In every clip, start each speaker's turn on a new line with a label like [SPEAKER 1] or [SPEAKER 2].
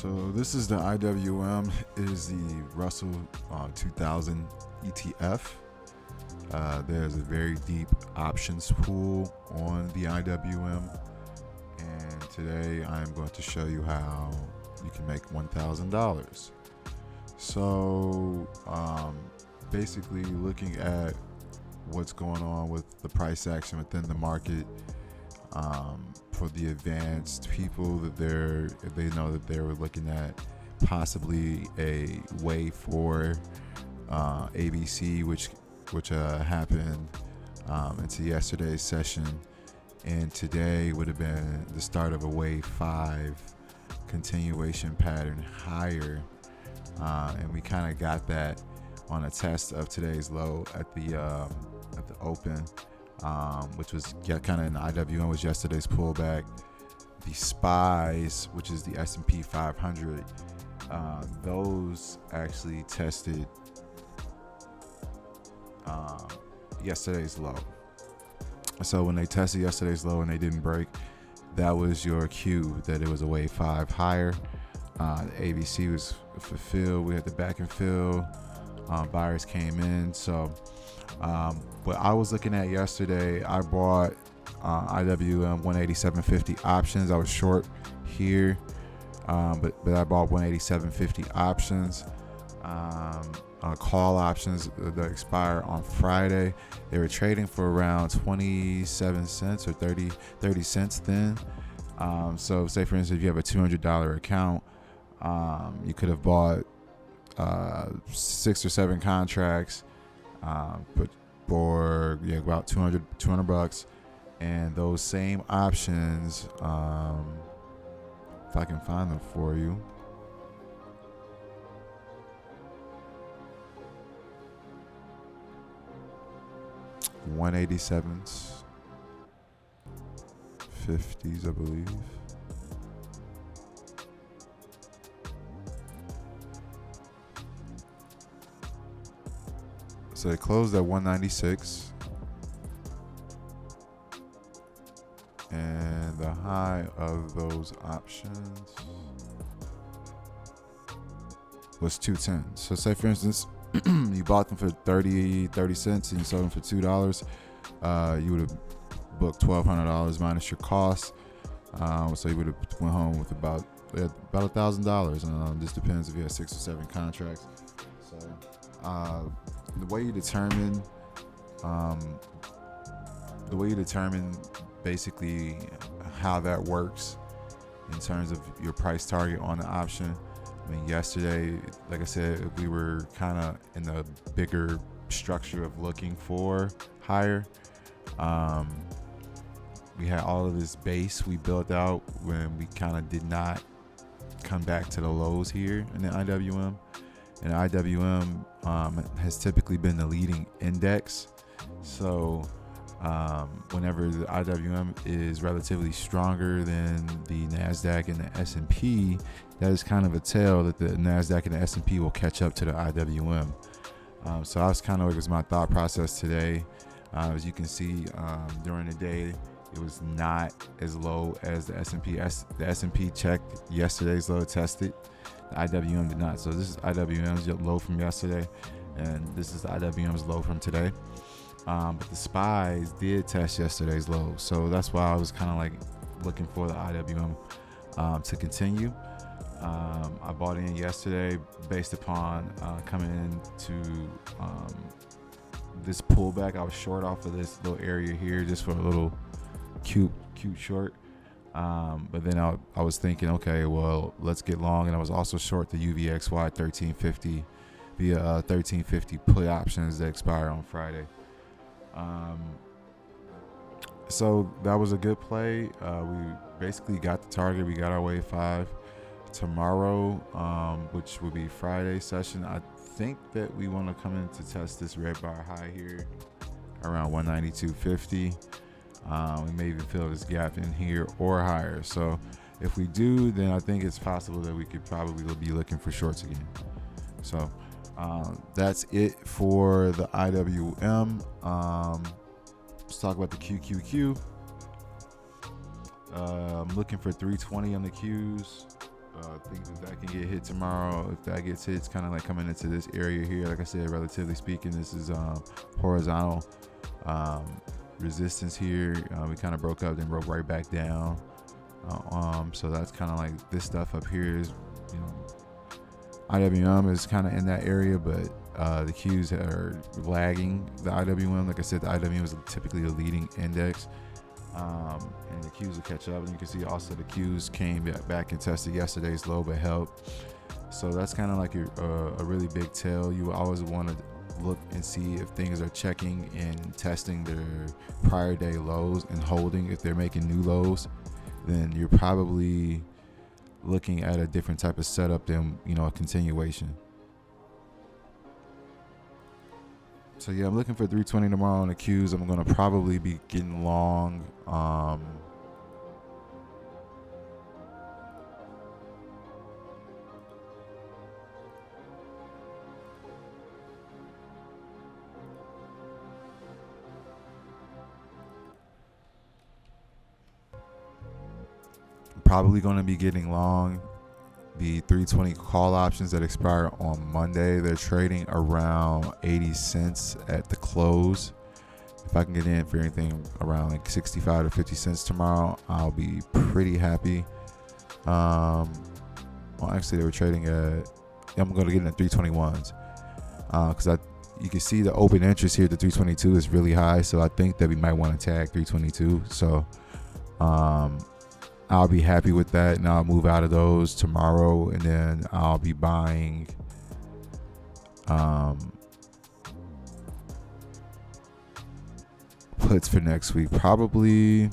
[SPEAKER 1] So this is the IWM. It is the Russell 2000 ETF. There's a very deep options pool on the IWM, and today I'm going to show you how you can make $1,000. So basically looking at what's going on with the price action within the market, for the advanced people that they know that they were looking at possibly a wave 4 ABC, which happened into yesterday's session, and today would have been the start of a wave 5 continuation pattern higher, and we kind of got that on a test of today's low at the open, which was kind of in the IWM, was yesterday's pullback. The SPYs, which is the S&P 500, those actually tested yesterday's low. So when they tested yesterday's low and they didn't break, that was your cue that it was a wave 5 higher. The ABC was fulfilled. We had the back and fill. Buyers came in. So what I was looking at yesterday, I bought IWM 187.50 options. I was short here, but I bought 187.50 options. Call options that expire on Friday. They were trading for around 27 cents or 30 cents then. So say for instance, if you have a $200 account, you could have bought 6 or 7 contracts, but for about $200, and those same options, if I can find them for you. $187.50s, I believe. So it closed at 196, and the high of those options was 210. So say for instance, you bought them for 30 cents and you sold them for $2, you would have booked $1,200 minus your costs. So you would have went home with about $1,000. This depends if you have 6 or 7 contracts. So the way you determine basically how that works in terms of your price target on the option. I mean, yesterday, like I said, we were kind of in the bigger structure of looking for higher. We had all of this base we built out when we kind of did not come back to the lows here in the IWM. And the IWM has typically been the leading index. So whenever the IWM is relatively stronger than the NASDAQ and the S&P, that is kind of a tell that the NASDAQ and the S&P will catch up to the IWM. So that was kind of was my thought process today. As you can see, during the day, it was not as low as the S&P. The S&P checked yesterday's low, tested. The IWM did not. So this is IWM's low from yesterday, and this is the IWM's low from today. But the SPYs did test yesterday's low, so that's why I was kind of like looking for the IWM to continue. I bought in yesterday based upon coming into this pullback. I was short off of this little area here just for a little cute short. But then I was thinking, okay, well, let's get long. And I was also short the UVXY 1350 via 1350 put options that expire on Friday. So that was a good play. We basically got the target. We got our wave 5 tomorrow, which will be Friday session. I think that we want to come in to test this red bar high here around 192.50. We may even fill this gap in here or higher. So if we do, then I think it's possible that we could probably be looking for shorts again. So that's it for the IWM. Let's talk about the QQQ. I'm looking for 320 on the Qs. think that can get hit tomorrow. If that gets hit, it's kind of like coming into this area here. Like I said, relatively speaking, this is horizontal resistance here. We kind of broke up, then broke right back down. So that's kind of like this stuff up here is, you know, IWM is kind of in that area, but the Qs are lagging the IWM. Like I said, the IWM is typically a leading index, and the Qs will catch up. And you can see also the Qs came back and tested yesterday's low, but held. So that's kind of like a really big tell. You always want to look and see if things are checking and testing their prior day lows and holding. If they're making new lows, then you're probably looking at a different type of setup than, you know, a continuation. So yeah, I'm looking for 320 tomorrow on the Qs. I'm going to probably be getting long. Probably going to be getting long the 320 call options that expire on Monday. They're trading around 80 cents at the close. If I can get in for anything around like 65 to 50 cents tomorrow, I'll be pretty happy. Well, actually, they were trading at, I'm going to get in at 321s because you can see the open interest here at the 322 is really high. So I think that we might want to tag 322. So I'll be happy with that, and I'll move out of those tomorrow, and then I'll be buying puts for next week, probably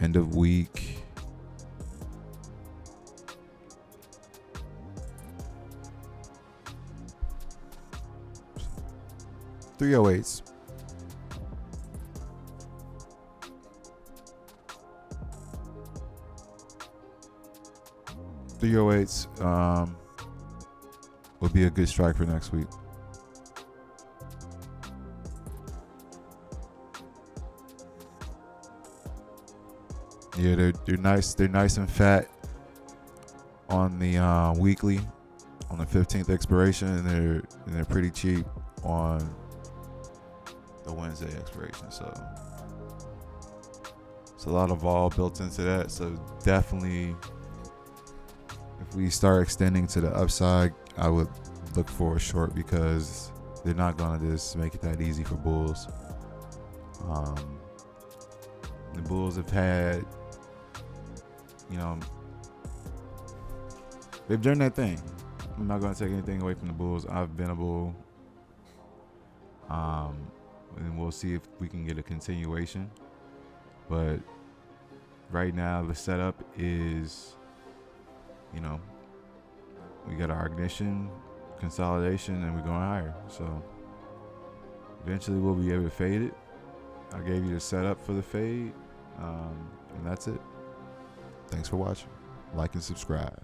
[SPEAKER 1] end of week. $308s. $308s would be a good strike for next week. Yeah, they're nice. They're nice and fat on the weekly, on the 15th expiration, and they're pretty cheap on the Wednesday expiration. So it's a lot of vol built into that. So definitely, if we start extending to the upside, I would look for a short because they're not going to just make it that easy for bulls. The bulls have had, you know, they've done their thing. I'm not going to take anything away from the bulls. I've been a bull. And we'll see if we can get a continuation. But right now, the setup is, you know, we got our ignition, consolidation, and we're going higher. So eventually we'll be able to fade it. I gave you the setup for the fade, and that's it. Thanks for watching. Like and subscribe.